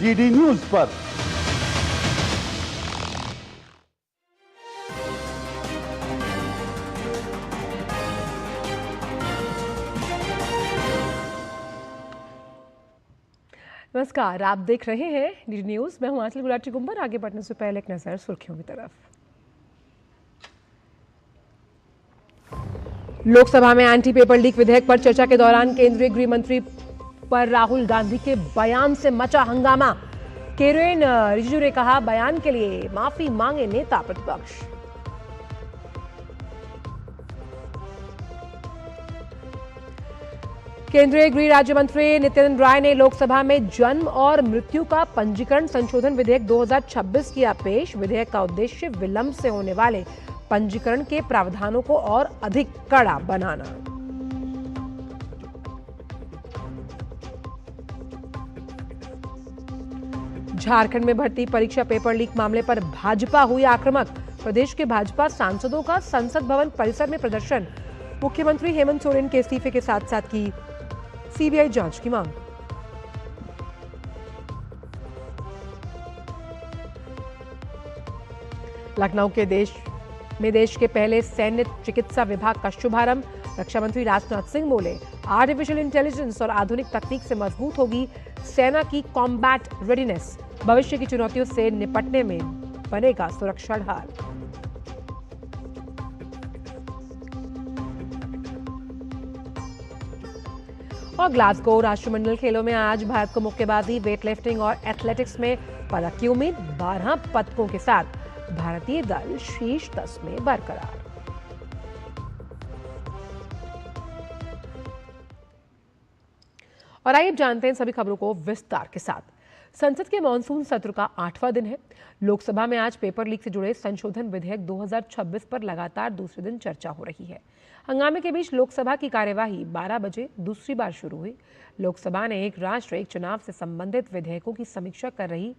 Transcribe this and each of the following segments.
DD news पर। नमस्कार, आप देख रहे हैं डीडी न्यूज। मैं हूं आंचल गुलाटी गुंबर। आगे बढ़ने से पहले एक नजर सुर्खियों की तरफ। लोकसभा में एंटी पेपर लीक विधेयक पर चर्चा के दौरान केंद्रीय गृह मंत्री पर राहुल गांधी के बयान से मचा हंगामा। किरेन रिजिजू ने कहा, बयान के लिए माफी मांगे नेता प्रतिपक्ष। केंद्रीय गृह राज्य मंत्री नित्यानंद राय ने लोकसभा में जन्म और मृत्यु का पंजीकरण संशोधन विधेयक 2026 किया पेश। विधेयक का उद्देश्य विलंब से होने वाले पंजीकरण के प्रावधानों को और अधिक कड़ा बनाना। झारखंड में भर्ती परीक्षा पेपर लीक मामले पर भाजपा हुई आक्रामक। प्रदेश के भाजपा सांसदों का संसद भवन परिसर में प्रदर्शन। मुख्यमंत्री हेमंत सोरेन के इस्तीफे के साथ साथ की सीबीआई जांच की मांग। लखनऊ के देश के पहले सैन्य चिकित्सा विभाग का शुभारंभ। रक्षा मंत्री राजनाथ सिंह बोले, आर्टिफिशियल इंटेलिजेंस और आधुनिक तकनीक से मजबूत होगी सेना की कॉम्बैट रेडीनेस। भविष्य की चुनौतियों से निपटने में बनेगा सुरक्षा ढाल। और ग्लासगो राष्ट्रमंडल खेलों में आज भारत को मुक्केबाजी, वेट लिफ्टिंग और एथलेटिक्स में पदक की उम्मीद। 12 पदकों के साथ भारतीय दल शीर्ष 10 में बरकरार। और आइए जानते हैं सभी खबरों को विस्तार के साथ। संसद के मॉनसून सत्र का 8वां दिन है। लोकसभा में आज पेपर लीक से जुड़े संशोधन विधेयक 2026 पर लगातार दूसरे दिन चर्चा हो रही है। हंगामे के बीच लोकसभा की कार्यवाही 12 बजे दूसरी बार शुरू हुई। लोकसभा ने एक राष्ट्र एक चुनाव से संबंधित विधेयकों की समीक्षा कर रही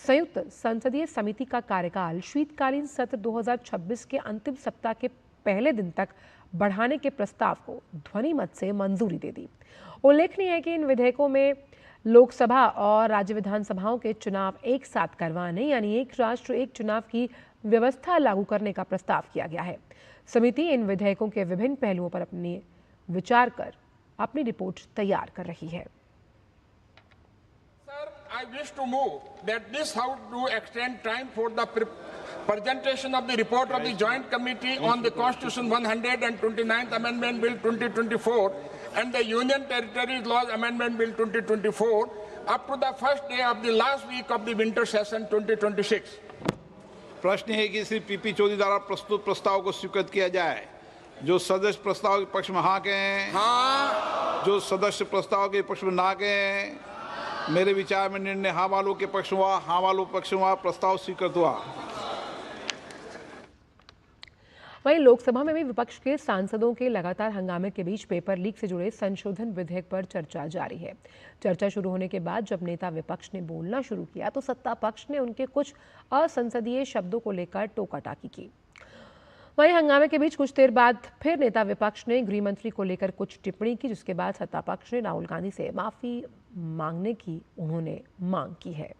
संयुक्त संसदीय समिति का कार्यकाल शीतकालीन सत्र 2026 के अंतिम सप्ताह के पहले दिन तक बढ़ाने के प्रस्ताव को ध्वनि मत से मंजूरी दे दी। उल्लेखनीय है कि इन विधेयकों में लोकसभा और राज्य विधानसभाओं के चुनाव एक साथ करवाने यानी एक राष्ट्र एक चुनाव की व्यवस्था लागू करने का प्रस्ताव किया गया है। समिति इन विधेयकों के विभिन्न पहलुओं पर अपने विचार कर अपनी रिपोर्ट तैयार कर रही है। I wish to move that this House do extend time for the presentation of the report of the Joint Committee on the Constitution 129th Amendment Bill 2024 and the Union Territories Laws Amendment Bill 2024 up to the first day of the last week of the winter session 2026. प्रश्न है कि Shri PP Chaudhary द्वारा प्रस्तुत प्रस्ताव को स्वीकृत किया जाए। जो सदस्य प्रस्ताव के पक्ष में हाँ कहें। हाँ। जो सदस्य प्रस्ताव के पक्ष में ना कहें। मेरे विचार में निर्णय हाँ वालों के पक्ष हुआ, हाँ वालों पक्ष हुआ, प्रस्ताव स्वीकृत हुआ। वहीं लोकसभा में भी विपक्ष के सांसदों के लगातार हंगामे के बीच पेपर लीक से जुड़े संशोधन विधेयक पर चर्चा जारी है। चर्चा शुरू होने के बाद जब नेता विपक्ष ने बोलना शुरू किया तो सत्ता पक्ष ने उनके कुछ असंसदीय शब्दों को लेकर टोका-टाकी की। वहीं हंगामे के बीच कुछ देर बाद फिर नेता विपक्ष ने गृह मंत्री को लेकर कुछ टिप्पणी की, जिसके बाद सत्ता पक्ष ने राहुल गांधी से माफी मांगने की उन्होंने मांग की है।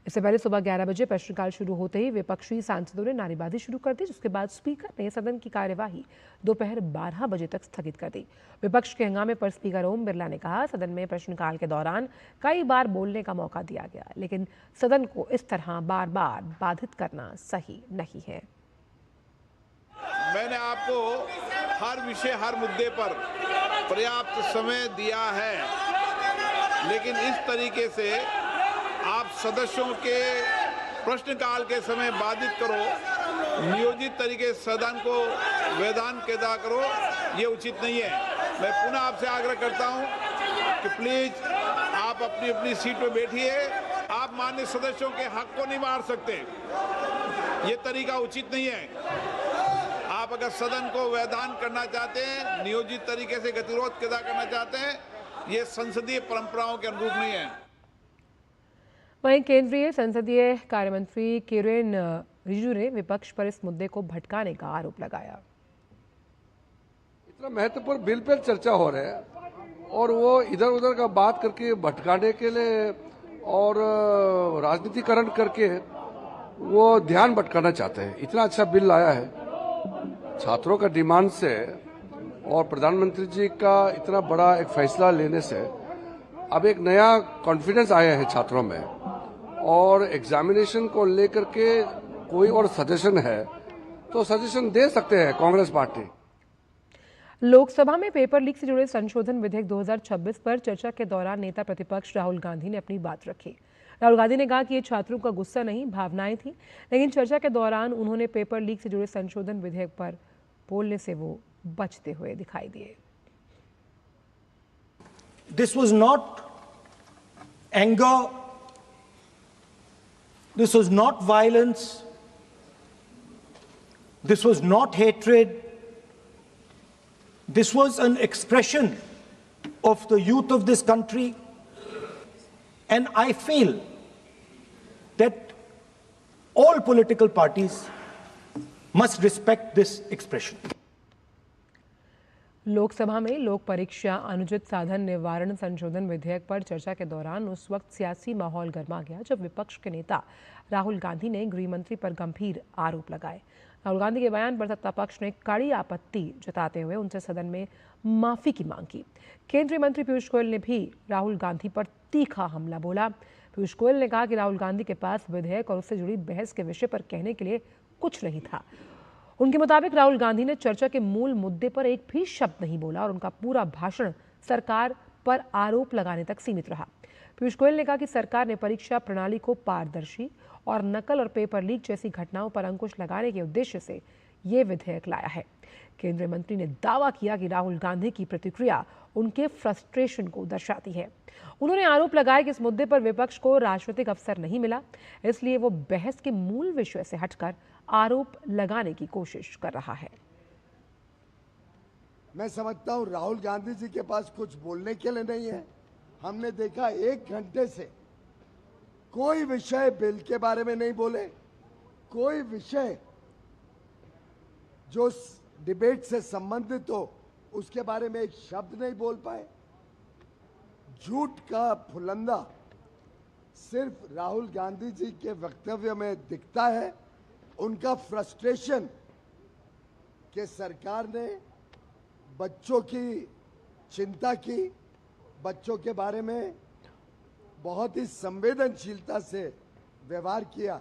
इससे पहले सुबह 11 बजे प्रश्नकाल शुरू होते ही विपक्षी सांसदों ने नारेबाजी शुरू कर दी, जिसके बाद स्पीकर ने सदन की कार्यवाही दोपहर 12 बजे तक स्थगित कर दी। विपक्ष के हंगामे पर स्पीकर ओम बिरला ने कहा, सदन में प्रश्नकाल के दौरान कई बार बोलने का मौका दिया गया, लेकिन सदन को इस तरह बार बार बाधित करना सही नहीं है। मैंने आपको हर विषय हर मुद्दे पर पर्याप्त समय दिया है, लेकिन इस तरीके से आप सदस्यों के प्रश्नकाल के समय बाधित करो, नियोजित तरीके से सदन को वेदान केदा करो, ये उचित नहीं है। मैं पुनः आपसे आग्रह करता हूं कि प्लीज आप अपनी अपनी सीट पर बैठिए। आप माननीय सदस्यों के हक को नहीं मार सकते, ये तरीका उचित नहीं है। आप अगर सदन को वेदान करना चाहते हैं, नियोजित तरीके से गतिरोध केदा करना चाहते हैं, ये संसदीय परंपराओं के अनुरूप नहीं है। वहीं केंद्रीय संसदीय कार्यमंत्री किरेन रिजिजू ने विपक्ष पर इस मुद्दे को भटकाने का आरोप लगाया। इतना महत्वपूर्ण बिल पर चर्चा हो रहा है और वो इधर उधर का बात करके भटकाने के लिए और राजनीतिकरण करके वो ध्यान भटकाना चाहते हैं। इतना अच्छा बिल लाया है छात्रों का डिमांड से और प्रधानमंत्री जी का इतना बड़ा एक फैसला लेने से अब एक नया कॉन्फिडेंस आया है छात्रों में, और एग्जामिनेशन को लेकर के कोई और सजेशन है तो सजेशन दे सकते हैं कांग्रेस पार्टी। लोकसभा में पेपर लीक से जुड़े संशोधन विधेयक 2026 पर चर्चा के दौरान नेता प्रतिपक्ष राहुल गांधी ने अपनी बात रखी। राहुल गांधी ने कहा कि ये छात्रों का गुस्सा नहीं, भावनाएं थी, लेकिन चर्चा के दौरान उन्होंने पेपर लीक से जुड़े संशोधन विधेयक पर बोलने से वो बचते हुए दिखाई दिए। This was not anger, this was not violence, this was not hatred, this was an expression of the youth of this country, and I feel that all political parties must respect this expression. Lok Sabha में लोक परीक्षा अनुचित साधन निवारण संशोधन विधेयक पर चर्चा के दौरान उस वक्त सियासी माहौल गर्मा गया जब विपक्ष के नेता राहुल गांधी ने गृह मंत्री पर गंभीर आरोप लगाए। राहुल गांधी के बयान पर सत्ता पक्ष ने कड़ी आपत्ति जताते हुए उनसे सदन में माफी की मांग की। केंद्रीय मंत्री पीयूष गोयल ने भी राहुल गांधी पर तीखा हमला बोला। पीयूष गोयल ने कहा कि राहुल गांधी के पास विधेयक और उससे जुड़ी बहस के विषय पर कहने के लिए कुछ नहीं था। उनके मुताबिक राहुल गांधी ने चर्चा के मूल मुद्दे पर एक भी शब्द नहीं बोला और उनका पूरा भाषण सरकार पर आरोप लगाने तक सीमित रहा। पीयूष गोयल ने कहा कि सरकार ने परीक्षा प्रणाली को पारदर्शी और नकल और पेपर लीक जैसी घटनाओं पर अंकुश लगाने के उद्देश्य से ये विधेयक लाया है। केंद्रीय मंत्री ने दावा किया कि राहुल गांधी की प्रतिक्रिया उनके फ्रस्ट्रेशन को दर्शाती है। उन्होंने आरोप लगाया कि इस मुद्दे पर विपक्ष को राजनीतिक अवसर नहीं मिला, इसलिए वो बहस के मूल विषय से हटकर आरोप लगाने की कोशिश कर रहा है। मैं समझता हूं राहुल गांधी जी के पास कुछ बोलने के लिए नहीं है। हमने देखा 1 घंटे से कोई विषय बिल के बारे में नहीं बोले, कोई विषय जो डिबेट से संबंधित हो उसके बारे में एक शब्द नहीं बोल पाए। झूठ का फुलंदा सिर्फ राहुल गांधी जी के वक्तव्य में दिखता है। उनका फ्रस्ट्रेशन कि सरकार ने बच्चों की चिंता की, बच्चों के बारे में बहुत ही संवेदनशीलता से व्यवहार किया,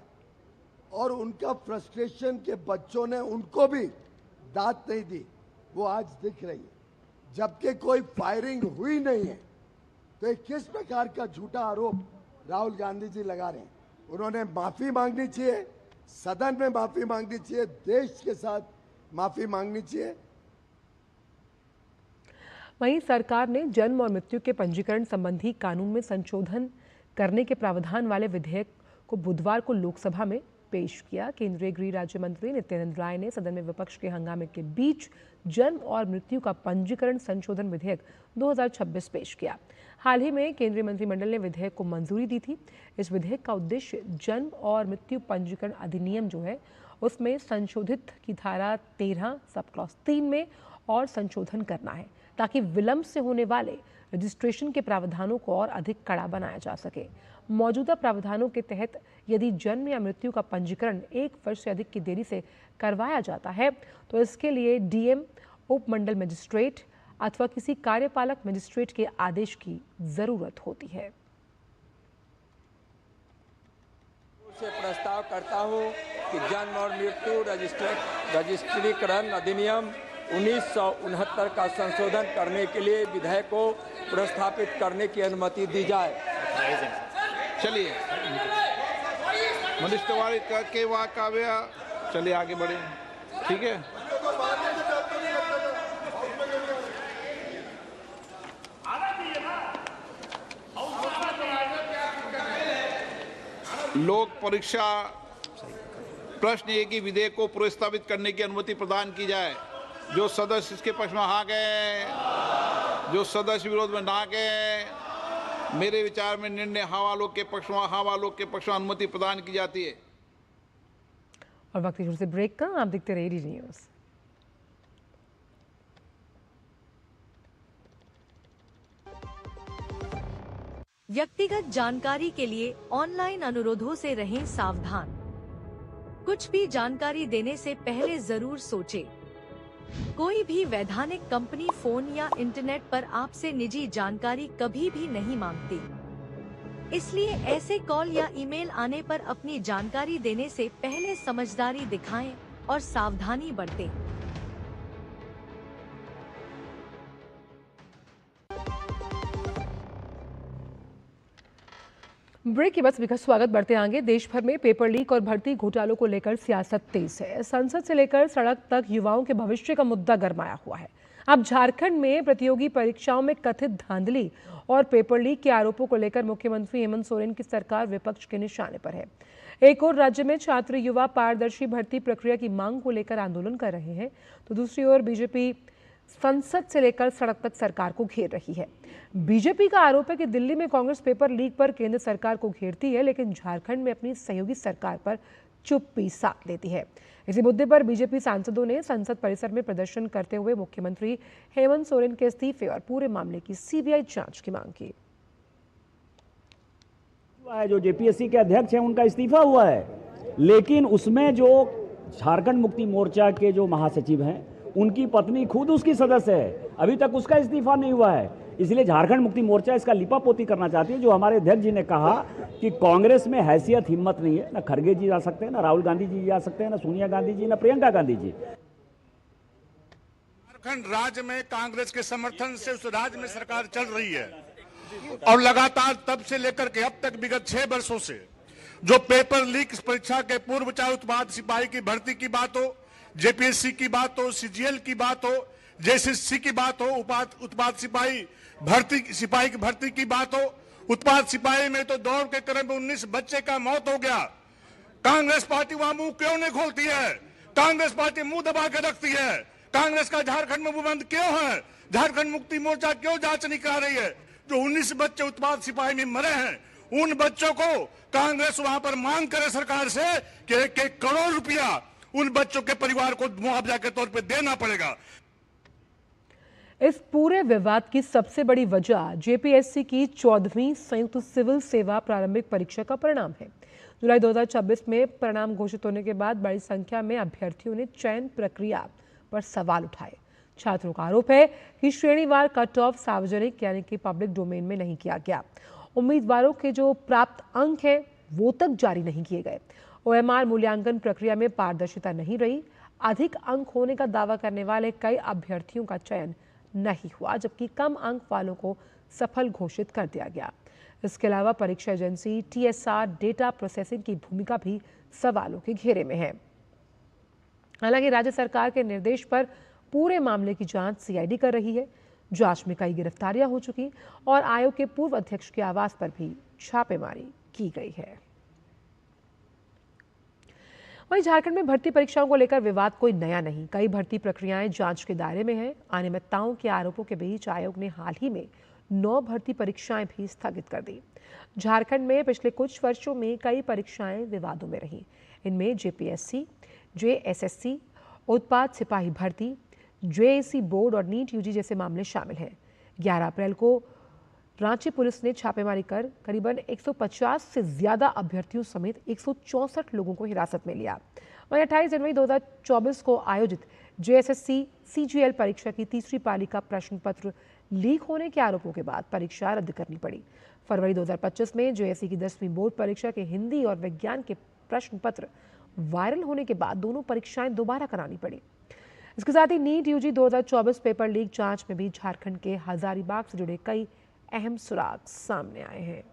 और उनका फ्रस्ट्रेशन के बच्चों ने उनको भी दाद नहीं दी, वो आज दिख रही है। जबकि कोई फायरिंग हुई नहीं है तो ये किस प्रकार का झूठा आरोप राहुल गांधी जी लगा रहे हैं। उन्होंने माफी मांगनी चाहिए, सदन में माफी मांगनी चाहिए, देश के साथ माफी मांगनी चाहिए। वहीं सरकार ने जन्म और मृत्यु के पंजीकरण संबंधी कानून में संशोधन करने के प्रावधान वाले विधेयक को बुधवार को लोकसभा में पेश किया। केंद्रीय गृह राज्य मंत्री नित्यानंद राय ने सदन में विपक्ष के हंगामे के बीच जन्म और मृत्यु का पंजीकरण संशोधन विधेयक 2026 पेश किया। हाल ही में केंद्रीय मंत्रिमंडल ने विधेयक को मंजूरी दी थी। इस विधेयक का उद्देश्य जन्म और मृत्यु पंजीकरण अधिनियम जो है उसमें संशोधित की धारा 13 सब क्लॉज 3 में और संशोधन करना है ताकि विलंब से होने वाले रजिस्ट्रेशन के प्रावधानों को और अधिक कड़ा बनाया जा सके। मौजूदा प्रावधानों के तहत यदि जन्म या मृत्यु का पंजीकरण 1 वर्ष से अधिक की देरी से करवाया जाता है तो इसके लिए डीएम, उपमंडल मजिस्ट्रेट अथवा किसी कार्यपालक मजिस्ट्रेट के आदेश की जरूरत होती है। से प्रस्ताव करता हूं कि जन्म और मृत्यु रजिस्ट्रीकरण अधिनियम 1969 का संशोधन करने के लिए विधेयक को प्रस्तावित करने की अनुमति दी जाए। चलिए मनिष्ठवाणी करके वहाँ काव्य चलिए आगे बढ़े, ठीक है। लोक परीक्षा प्रश्न ये कि विधेयक को प्रस्तावित करने की अनुमति प्रदान की जाए। जो सदस्य इसके पक्ष में हाँ गए, जो सदस्य विरोध में ना गए, मेरे विचार में निर्णय हाँ वालों के पक्ष में, हाँ वालों के पक्ष में अनुमति प्रदान की जाती है। और वक्त की से ब्रेक का आप देखते रहिए डीडी न्यूज़। व्यक्तिगत जानकारी के लिए ऑनलाइन अनुरोधों से रहें सावधान। कुछ भी जानकारी देने से पहले जरूर सोचें। कोई भी वैधानिक कंपनी फोन या इंटरनेट पर आपसे निजी जानकारी कभी भी नहीं मांगती। इसलिए ऐसे कॉल या ईमेल आने पर अपनी जानकारी देने से पहले समझदारी दिखाएं और सावधानी बरतें। ब्रेक के बाद सभी का स्वागत। बढ़ते आगे। देश भर में पेपर लीक और भर्ती घोटालों को लेकर सियासत तेज है। संसद से लेकर सड़क तक युवाओं के भविष्य का मुद्दा गरमाया हुआ है। अब झारखंड में प्रतियोगी परीक्षाओं में कथित धांधली और पेपर लीक के आरोपों को लेकर मुख्यमंत्री हेमंत सोरेन की सरकार विपक्ष के निशाने पर है। एक और राज्य में छात्र युवा पारदर्शी भर्ती प्रक्रिया की मांग को लेकर आंदोलन कर रहे हैं, तो दूसरी ओर बीजेपी संसद से लेकर सड़क तक सरकार को घेर रही है। बीजेपी का आरोप है कि दिल्ली में कांग्रेस पेपर लीक पर केंद्र सरकार को घेरती है, लेकिन झारखंड में अपनी सहयोगी सरकार पर चुप्पी साध लेती है। इसी मुद्दे पर बीजेपी सांसदों ने संसद परिसर में प्रदर्शन करते हुए मुख्यमंत्री हेमंत सोरेन के इस्तीफे और पूरे मामले की सीबीआई जांच की मांग की। जो जेपीएससी के अध्यक्ष हैं उनका इस्तीफा हुआ है, लेकिन उसमें जो झारखंड मुक्ति मोर्चा के जो महासचिव हैं उनकी पत्नी खुद उसकी सदस्य है, अभी तक उसका इस्तीफा नहीं हुआ है। इसलिए झारखंड मुक्ति मोर्चा इसका लिपापोती करना चाहती है। जो हमारे अध्यक्ष जी ने कहा कि कांग्रेस में हैसियत हिम्मत नहीं है, ना खड़गे जी जा सकते हैं, ना राहुल गांधी जी जा सकते हैं, ना सोनिया गांधी जी, ना प्रियंका गांधी जी। झारखंड राज्य में कांग्रेस के समर्थन से उस राज्य में सरकार चल रही है और लगातार तब से लेकर के अब तक विगत 6 वर्षों से जो पेपर लीक परीक्षा के पूर्व चाहे उत्पाद सिपाही की भर्ती की बात हो, जेपीएससी की बात हो, सीजीएल की बात हो, जेएसएससी की बात हो, उत्पाद सिपाही की भर्ती की बात हो। उत्पाद सिपाही में तो दौड़ के क्रम में 19 बच्चे का मौत हो गया। कांग्रेस पार्टी वहां मुंह क्यों नहीं खोलती है? कांग्रेस पार्टी मुंह दबा के रखती है। कांग्रेस का झारखंड में मुंह बंद क्यों है? झारखंड मुक्ति मोर्चा क्यों जांच नहीं करा रही है? जो 19 बच्चे उत्पाद सिपाही में मरे हैं, उन बच्चों को कांग्रेस वहां पर मांग करे सरकार से कि 1-1 करोड़ रुपया उन बच्चों के परिवार को मुआवजा के तौर पे देना पड़ेगा। इस पूरे विवाद की सबसे बड़ी वजह जेपीएससी की 14वीं संयुक्त सिविल सेवा प्रारंभिक परीक्षा का परिणाम है। जुलाई 2026 में परिणाम घोषित होने के बाद बड़ी संख्या में अभ्यर्थियों ने चयन प्रक्रिया पर सवाल उठाए। छात्रों का आरोप है कि श्रेणीवार कट ऑफ सार्वजनिक यानी कि पब्लिक डोमेन में नहीं किया गया। उम्मीदवारों के जो प्राप्त अंक हैं वो तक जारी नहीं किए गए। ओएमआर मूल्यांकन प्रक्रिया में पारदर्शिता नहीं रही। अधिक अंक होने का दावा करने वाले कई अभ्यर्थियों का चयन नहीं हुआ, जबकि कम अंक वालों को सफल घोषित कर दिया गया। इसके अलावा परीक्षा एजेंसी टीएसआर डेटा प्रोसेसिंग की भूमिका भी सवालों के घेरे में है। हालांकि राज्य सरकार के निर्देश पर पूरे मामले की जांच सीआईडी कर रही है। जांच में कई गिरफ्तारियां हो चुकी और आयोग के पूर्व अध्यक्ष के आवास पर भी छापेमारी की गई है। वहीं झारखंड में भर्ती परीक्षाओं को लेकर विवाद कोई नया नहीं। कई भर्ती प्रक्रियाएं जांच के दायरे में हैं। अनियमितताओं के आरोपों के बीच आयोग ने हाल ही में 9 भर्ती परीक्षाएं भी स्थगित कर दी। झारखंड में पिछले कुछ वर्षों में कई परीक्षाएं विवादों में रहीं। इनमें जेपीएससी, जेएसएससी, उत्पाद सिपाही भर्ती, जेएसी बोर्ड और नीट यूजी जैसे मामले शामिल हैं। 11 अप्रैल को रांची पुलिस ने छापेमारी कर करीबन 150 से ज्यादा अभ्यर्थियों समेत 164 लोगों को हिरासत में लिया। वहीं 28 जनवरी 2024 को आयोजित जेएसएससी सीजीएल परीक्षा की तीसरी पाली का प्रश्न पत्र लीक होने के आरोपों के बाद परीक्षा रद्द करनी पड़ी। फरवरी 2025 में जेएससी की 10वीं बोर्ड परीक्षा के हिंदी और विज्ञान के प्रश्न पत्र वायरल होने के बाद दोनों परीक्षाएं दोबारा करानी पड़ी। इसके साथ ही नीट यूजी 2024 पेपर लीक जांच में भी झारखंड के हजारीबाग से जुड़े कई अहम सुराग सामने आए हैं।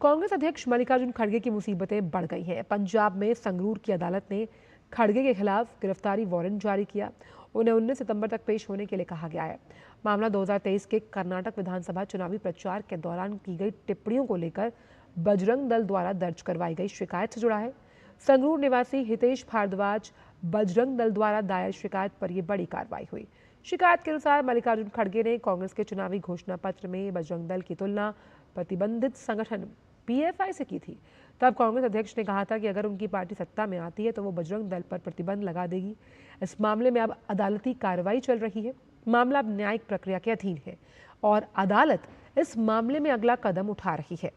कांग्रेस अध्यक्ष मल्लिकार्जुन खड़गे की मुसीबतें बढ़ गई हैं। पंजाब में संगरूर की अदालत ने खड़गे के खिलाफ गिरफ्तारी वारंट जारी किया। उन्हें 19 सितंबर तक पेश होने के लिए कहा गया है। मामला 2023 के कर्नाटक विधानसभा चुनावी प्रचार के दौरान की गई टिप्पणियों को लेकर बजरंग दल द्वारा दर्ज करवाई गई शिकायत से जुड़ा है। संगरूर निवासी हितेश भारद्वाज बजरंग दल द्वारा दायर शिकायत पर यह बड़ी कार्रवाई हुई। शिकायत के अनुसार मल्लिकार्जुन खड़गे ने कांग्रेस के चुनावी घोषणा पत्र में बजरंग दल की तुलना प्रतिबंधित संगठन पीएफआई से की थी। तब कांग्रेस अध्यक्ष ने कहा था कि अगर उनकी पार्टी सत्ता में आती है तो वो बजरंग दल पर प्रतिबंध लगा देगी। इस मामले में अब अदालती कार्रवाई चल रही है। मामला अब न्यायिक प्रक्रिया के अधीन है और अदालत इस मामले में अगला कदम उठा रही है।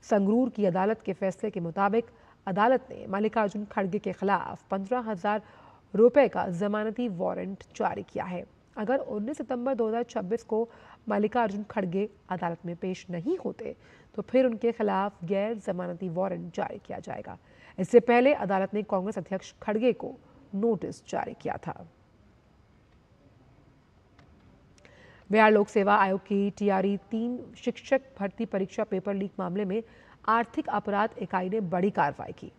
संगरूर की अदालत के फैसले के मुताबिक अदालत ने मल्लिकार्जुन खड़गे के खिलाफ 15,000 रुपए का जमानती वारंट जारी किया है। अगर 19 सितंबर 2026 को मल्लिकार्जुन खड़गे अदालत में पेश नहीं होते तो फिर उनके खिलाफ गैर जमानती वारंट जारी किया जाएगा। इससे पहले अदालत ने कांग्रेस अध्यक्ष खड़गे को नोटिस जारी किया था। बिहार लोक सेवा आयोग की टीआरई 3 शिक्षक भर्ती परीक्षा पेपर लीक मामले में आर्थिक अपराध इकाई ने बड़ी कार्रवाई की।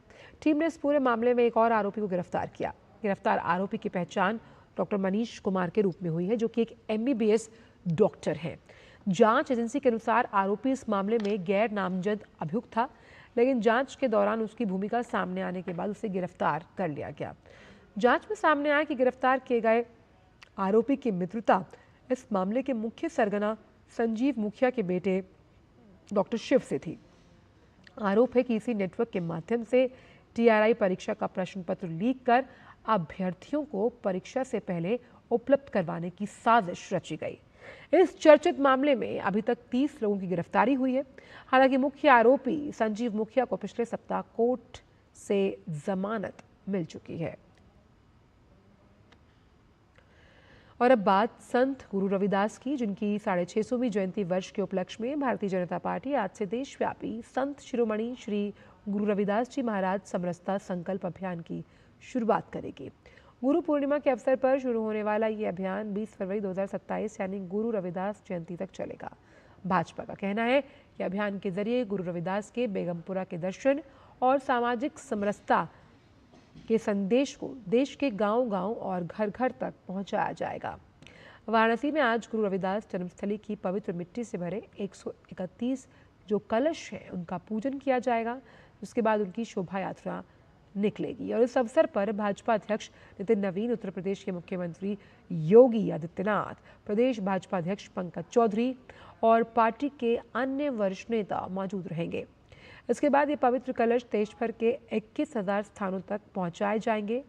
टीम ने इस पूरे मामले में एक और आरोपी को गिरफ्तार किया। गिरफ्तार आरोपी की पहचान डॉक्टर मनीष कुमार के रूप में हुई है, जो कि एक MBBS डॉक्टर हैं। जांच एजेंसी के अनुसार आरोपी इस मामले में गैर नामजद अभियुक्त था, लेकिन जांच के दौरान उसकी भूमिका सामने आने के बाद उसे गिरफ्तार कर लिया गया। जांच में सामने आया कि गिरफ्तार किए गए आरोपी की मित्रता इस मामले के मुख्य सरगना संजीव मुखिया के बेटे डॉक्टर शिव से थी। आरोप है कि इसी नेटवर्क के माध्यम से टीआरई परीक्षा का प्रश्न पत्र लीक कर अभ्यर्थियों को परीक्षा से पहले उपलब्ध करवाने की साजिश रची गई। इस चर्चित मामले में अभी तक 30 लोगों की गिरफ्तारी हुई है। हालांकि मुख्य आरोपी संजीव मुखिया को पिछले सप्ताह कोर्ट से जमानत मिल चुकी है। और अब बात संत गुरु रविदास की, जिनकी 650वीं जयंती वर्ष के उपलक्ष्य में भारतीय जनता पार्टी आज से देशव्यापी संत शिरोमणि श्री गुरु रविदास जी महाराज समरसता संकल्प अभियान की शुरुआत करेगी। गुरु पूर्णिमा के अवसर पर शुरू होने वाला ये अभियान 20 फरवरी 2027 यानी गुरु रविदास जयंती तक चलेगा। भाजपा का कहना है कि अभियान के जरिए गुरु रविदास के बेगमपुरा के दर्शन और सामाजिक समरसता के संदेश को देश के गांव-गांव और घर-घर तक पहुंचाया जाएगा। वाराणसी में आज गुरु रविदास जन्मस्थली की पवित्र मिट्टी से भरे 131 जो कलश हैं उनका पूजन किया जाएगा। उसके बाद उनकी शोभा यात्रा निकलेगी और इस अवसर पर भाजपा अध्यक्ष नितिन नवीन, उत्तर प्रदेश के मुख्यमंत्री योगी आदित्यनाथ, प्रदेश भाजपा अध्यक्ष पंकज चौधरी और पार्टी के अन्य वरिष्ठ नेता मौजूद रहेंगे। इसके बाद ये पवित्र कलश देश भर के 21,000 स्थानों तक पहुंचाए जाएंगे।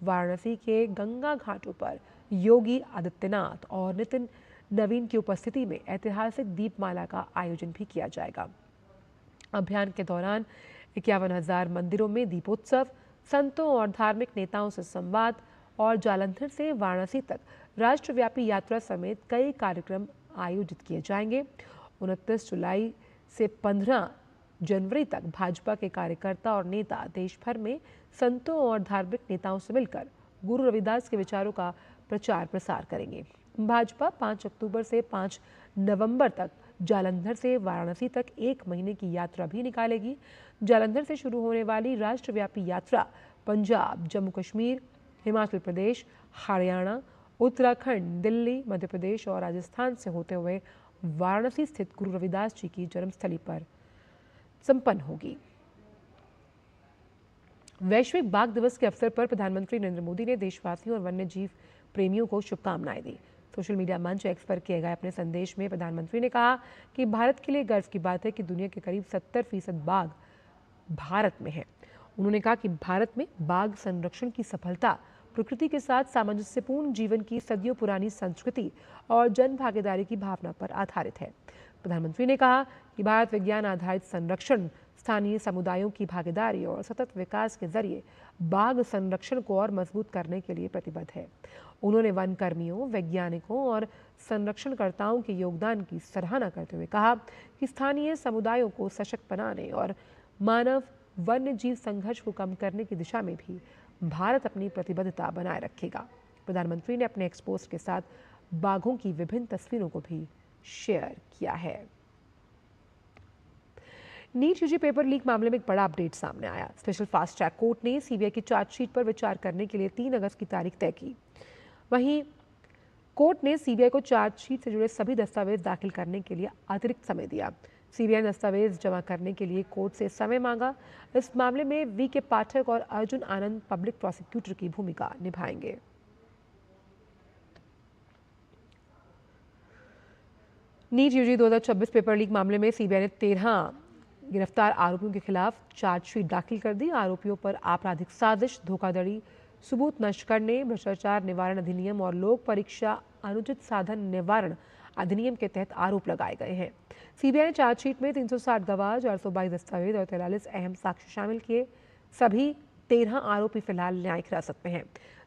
वाराणसी के गंगा घाटों पर योगी आदित्यनाथ और नितिन नवीन की उपस्थिति में ऐतिहासिक दीपमाला का आयोजन भी किया जाएगा। अभियान के दौरान 51,000 मंदिरों में दीपोत्सव, संतों और धार्मिक नेताओं से संवाद और जालंधर से वाराणसी तक राष्ट्रव्यापी यात्रा समेत कई कार्यक्रम आयोजित किए जाएंगे। 29 जुलाई से 15 जनवरी तक भाजपा के कार्यकर्ता और नेता देश भर में संतों और धार्मिक नेताओं से मिलकर गुरु रविदास के विचारों का प्रचार प्रसार करेंगे। भाजपा 5 अक्टूबर से 5 नवंबर तक जालंधर से वाराणसी तक 1 महीने की यात्रा भी निकालेगी। जालंधर से शुरू होने वाली राष्ट्रव्यापी यात्रा पंजाब, जम्मू कश्मीर, हिमाचल प्रदेश, हरियाणा, उत्तराखंड, दिल्ली, मध्य प्रदेश और राजस्थान से होते हुए वाराणसी स्थित गुरु रविदास जी की जन्मस्थली पर संपन्न होगी। वैश्विक बाघ दिवस के अवसर पर प्रधानमंत्री नरेंद्र मोदी ने देशवासियों और वन्य जीव प्रेमियों को शुभकामनाएं दी। सोशल मीडिया मंच एक्स पर किए गए अपने संदेश में प्रधानमंत्री ने कहा कि भारत के लिए गर्व की बात है कि दुनिया के करीब 70% बाघ भारत में है। उन्होंने कहा कि भारत में बाघ संरक्षण की सफलता प्रकृति के साथ सामंजस्यपूर्ण जीवन की सदियों पुरानी संस्कृति और जन भागीदारी की भावना पर आधारित है। प्रधानमंत्री ने कहा कि भारत विज्ञान आधारित संरक्षण, स्थानीय समुदायों की भागीदारी और सतत विकास के जरिए बाघ संरक्षण को और मजबूत करने के लिए प्रतिबद्ध है। उन्होंने वन कर्मियों, वैज्ञानिकों और संरक्षणकर्ताओं के योगदान की सराहना करते हुए कहा कि स्थानीय समुदायों को सशक्त बनाने और मानव वन्य जीव संघर्ष को कम करने की दिशा में भी भारत अपनी प्रतिबद्धता बनाए रखेगा। प्रधानमंत्री ने अपने एक्सपोस्ट के साथ बाघों की विभिन्न तस्वीरों को भी शेयर किया है। नीट यूजी पेपर लीक मामले में एक बड़ा अपडेट सामने आया। स्पेशल फास्ट ट्रैक कोर्ट ने सीबीआई की चार्जशीट पर विचार करने के लिए 3 अगस्त की तारीख तय की। वहीं कोर्ट ने सीबीआई को चार्जशीट से जुड़े सभी दस्तावेज दाखिल करने के लिए अतिरिक्त समय दिया। सीबीआई ने दस्तावेज जमा करने के लिए कोर्ट से समय मांगा। इस मामले में वी.के. पाठक और अर्जुन आनंद पब्लिक प्रोसिक्यूटर की भूमिका निभाएंगे। नीट यूजी 2026 पेपर लीक मामले में सीबीआई ने 13 गिरफ्तार आरोपियों के खिलाफ चार्जशीट दाखिल कर दी। आरोपियों पर आपराधिक साजिश, धोखाधड़ी, सबूत नष्ट करने, भ्रष्टाचार निवारण अधिनियम और लोक परीक्षा अनुचित साधन निवारण अधिनियम के तहत आरोप लगाए गए हैं। सीबीआई ने चार्जशीट में 360 गवाह, 422 दस्तावेज और 43 अहम साक्ष्य शामिल किए। सभी 13 आरोपी फिलहाल न्यायिक हिरासत में हैं।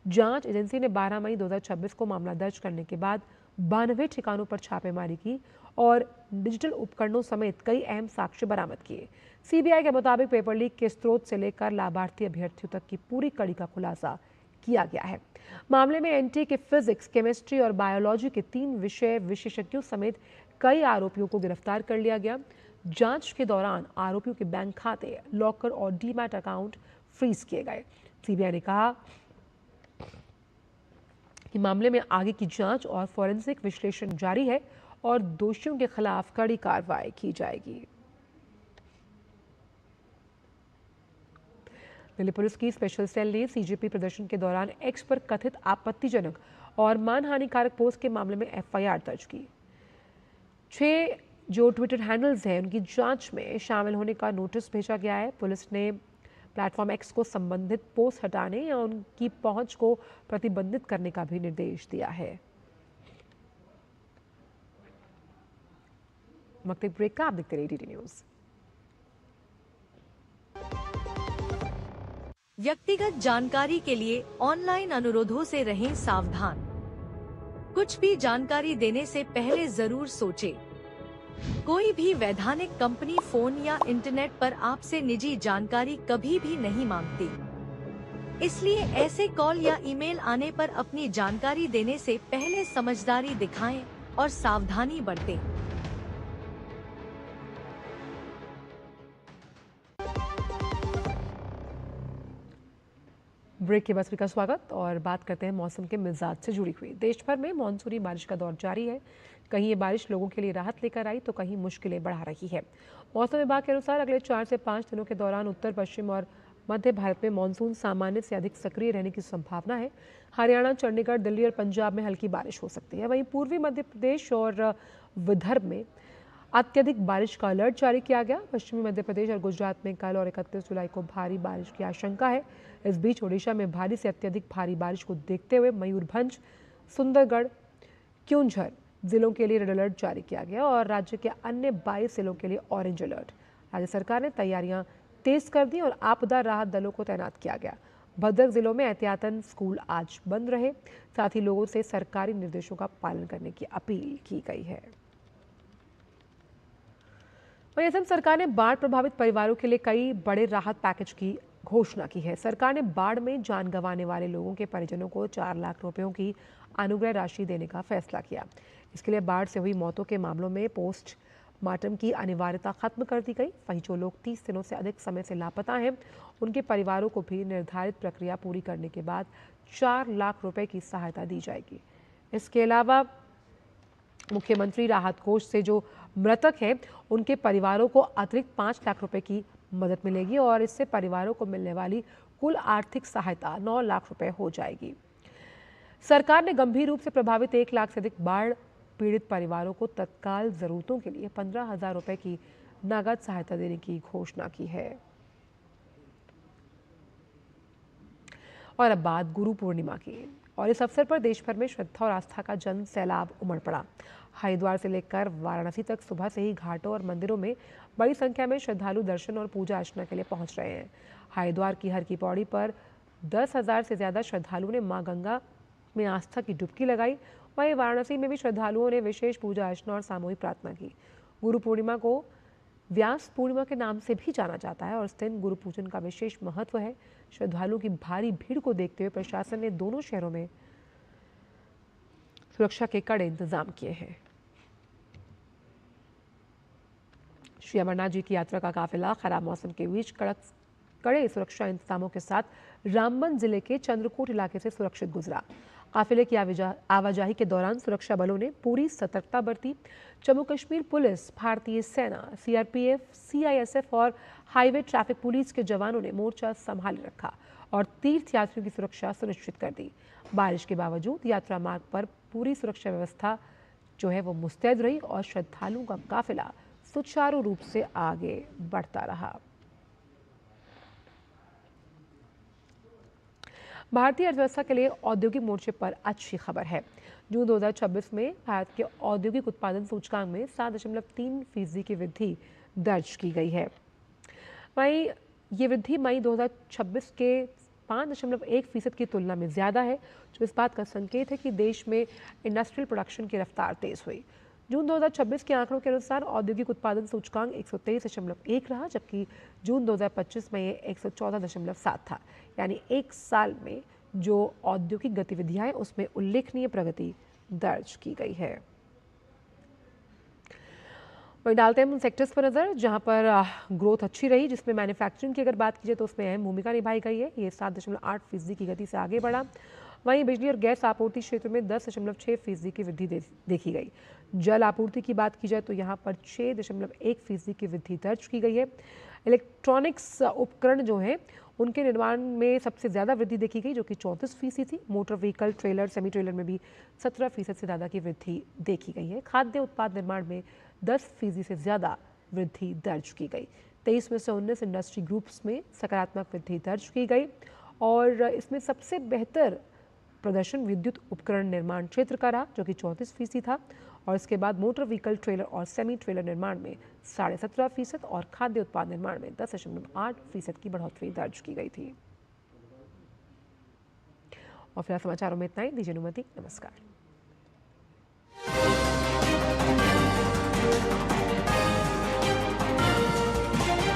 जांच एजेंसी ने 12 मई 2026 को मामला दर्ज करने के बाद 92 ठिकानों पर छापेमारी की और डिजिटल उपकरणों समेत कई अहम साक्ष्य बरामद किए। सीबीआई के मुताबिक पेपर लीक के स्रोत से लेकर लाभार्थी अभ्यर्थियों तक की पूरी कड़ी का खुलासा किया गया है। मामले में एनटी के फिजिक्स, केमिस्ट्री और बायोलॉजी के 3 विषय विशेषज्ञों समेत कई आरोपियों को गिरफ्तार कर लिया गया। जांच के दौरान आरोपियों के बैंक खाते, लॉकर और डीमैट अकाउंट फ्रीज किए गए। सीबीआई ने कहा कि मामले में आगे की जांच और फॉरेंसिक विश्लेषण जारी है और दोषियों के खिलाफ कड़ी कार्रवाई की जाएगी। दिल्ली पुलिस की स्पेशल सेल ने सीजेपी प्रदर्शन के दौरान एक्स पर कथित आपत्तिजनक और मानहानिकारक पोस्ट के मामले में एफआईआर दर्ज की। 6 जो ट्विटर हैंडल्स हैं उनकी जांच में शामिल होने का नोटिस भेजा गया है। पुलिस ने प्लेटफॉर्म एक्स को संबंधित पोस्ट हटाने या उनकी पहुंच को प्रतिबंधित करने का भी निर्देश दिया है। वक्त ब्रेक का, आप देखते रहिए डीडी न्यूज। व्यक्तिगत जानकारी के लिए ऑनलाइन अनुरोधों से रहें सावधान। कुछ भी जानकारी देने से पहले जरूर सोचें। कोई भी वैधानिक कंपनी फोन या इंटरनेट पर आपसे निजी जानकारी कभी भी नहीं मांगती। इसलिए ऐसे कॉल या ईमेल आने पर अपनी जानकारी देने से पहले समझदारी दिखाएं और सावधानी बरतें। ब्रेक के बाद का स्वागत और बात करते हैं मौसम के मिजाज से जुड़ी हुई। देश भर में मानसूनी बारिश का दौर जारी है। कहीं ये बारिश लोगों के लिए राहत लेकर आई तो कहीं मुश्किलें बढ़ा रही है। मौसम विभाग के अनुसार अगले 4 से 5 दिनों के दौरान उत्तर पश्चिम और मध्य भारत में मानसून सामान्य से अधिक सक्रिय रहने की संभावना है। हरियाणा, चंडीगढ़, दिल्ली और पंजाब में हल्की बारिश हो सकती है। वहीं पूर्वी मध्य प्रदेश और विदर्भ में अत्यधिक बारिश का अलर्ट जारी किया गया। पश्चिमी मध्य प्रदेश और गुजरात में कल और 31 जुलाई को भारी बारिश की आशंका है। इस बीच ओडिशा में भारी से अत्यधिक भारी बारिश को देखते हुए मयूरभंज, सुंदरगढ़, क्योंझर जिलों के लिए रेड अलर्ट जारी किया गया और राज्य के अन्य 22 जिलों के लिए ऑरेंज अलर्ट। राज्य सरकार ने तैयारियां तेज कर दी और आपदा राहत दलों को तैनात किया गया। भद्रक जिलों में एहतियातन स्कूल आज बंद रहे। साथ ही लोगों से सरकारी निर्देशों का पालन करने की अपील की गई है। वहीं असम सरकार ने बाढ़ प्रभावित परिवारों के लिए कई बड़े राहत पैकेज की घोषणा की है। सरकार ने बाढ़ में जान गंवाने वाले लोगों के परिजनों को 4 लाख रुपयों की अनुग्रह राशि देने का फैसला किया। इसके लिए बाढ़ से हुई मौतों के मामलों में पोस्टमार्टम की अनिवार्यता खत्म कर दी गई। वहीं जो लोग 30 दिनों से अधिक समय से लापता हैं उनके परिवारों को भी निर्धारित प्रक्रिया पूरी करने के बाद 4 लाख रुपए की सहायता दी जाएगी। इसके अलावा मुख्यमंत्री राहत कोष से जो मृतक हैं उनके परिवारों को अतिरिक्त 5 लाख रुपए की मदद मिलेगी और इससे परिवारों को मिलने वाली कुल आर्थिक सहायता 9 लाख रुपए हो जाएगी। सरकार ने गंभीर रूप से प्रभावित 1 लाख से अधिक बाढ़ पीड़ित परिवारों को तत्काल जरूरतों के लिए 15,000 रुपए की नगद सहायता देने की घोषणा की है। और अब बात गुरु पूर्णिमा की और इस अवसर पर देश भर में श्रद्धा और आस्था का जन सैलाब उमड़ पड़ा। हरिद्वार से लेकर वाराणसी तक सुबह से ही घाटों और मंदिरों में बड़ी संख्या में श्रद्धालु दर्शन और पूजा अर्चना के लिए पहुंच रहे हैं। हरिद्वार की हर की पौड़ी पर 10,000 से ज्यादा श्रद्धालुओं ने मां गंगा में आस्था की डुबकी लगाई। वहीं वाराणसी में भी श्रद्धालुओं ने विशेष पूजा अर्चना और सामूहिक प्रार्थना की। गुरु पूर्णिमा को व्यास पूर्णिमा के नाम से भी जाना जाता है और इस दिन गुरु पूजन का विशेष महत्व है। श्रद्धालुओं की भारी भीड़ को देखते हुए प्रशासन ने दोनों शहरों में सुरक्षा के कड़े इंतजाम किए हैं। श्री अमरनाथ जी की यात्रा का काफिला खराब मौसम के बीच कड़े सुरक्षा इंतजामों के साथ रामबन जिले के चंद्रकोट इलाके से सुरक्षित गुजरा। काफिले की आवाजाही के दौरान सुरक्षा बलों ने पूरी सतर्कता बरती। जम्मू कश्मीर पुलिस, भारतीय सेना, सीआरपीएफ, सीआईएसएफ और हाईवे ट्रैफिक पुलिस के जवानों ने मोर्चा संभाले रखा और तीर्थयात्रियों की सुरक्षा सुनिश्चित कर दी। बारिश के बावजूद यात्रा मार्ग पर पूरी सुरक्षा व्यवस्था जो है वो मुस्तैद रही और श्रद्धालुओं का काफिला सुचारू रूप से आगे बढ़ता रहा। भारतीय अर्थव्यवस्था के लिए औद्योगिक मोर्चे पर अच्छी खबर है। जून 2026 में भारत के औद्योगिक उत्पादन सूचकांक में 7.3% की वृद्धि दर्ज की गई है। वहीं ये वृद्धि मई 2026 के 5.1% की तुलना में ज़्यादा है, जो इस बात का संकेत है कि देश में इंडस्ट्रियल प्रोडक्शन की रफ्तार तेज हुई। जून 2026 के आंकड़ों के अनुसार औद्योगिक उत्पादन सूचकांक 123.1 रहा, जबकि जून 2025 में ये 114.7 था। यानी एक साल में जो औद्योगिक गतिविधियां हैं उसमें उल्लेखनीय प्रगति दर्ज की गई है। वहीं डालते हैं उन सेक्टर्स पर नजर जहां पर ग्रोथ अच्छी रही, जिसमें मैन्युफैक्चरिंग की अगर बात की जाए तो उसमें अहम भूमिका निभाई गई है। ये 7.8% की गति से आगे बढ़ा। वहीं बिजली और गैस आपूर्ति क्षेत्र में 10.6% की वृद्धि देखी गई। जल आपूर्ति की बात की जाए तो यहाँ पर 6.1% की वृद्धि दर्ज की गई है। इलेक्ट्रॉनिक्स उपकरण जो हैं उनके निर्माण में सबसे ज़्यादा वृद्धि देखी गई, जो कि 34% थी। Motor vehicle, trailer, semi trailer में भी 17% से ज़्यादा की वृद्धि देखी गई है। खाद्य उत्पाद निर्माण में 10% से ज़्यादा वृद्धि दर्ज की गई। 23 में से 19 इंडस्ट्री ग्रुप्स में सकारात्मक वृद्धि दर्ज की गई और इसमें सबसे बेहतर प्रदर्शन विद्युत उपकरण निर्माण क्षेत्र का रहा, जो कि 34% था। और इसके बाद मोटर व्हीकल, ट्रेलर और सेमी ट्रेलर निर्माण में 17.5% और खाद्य उत्पाद निर्माण में 10.8% की बढ़ोतरी दर्ज की गई थी। और फिलहाल समाचारों में इतना ही। दीजिए अनुमति। नमस्कार।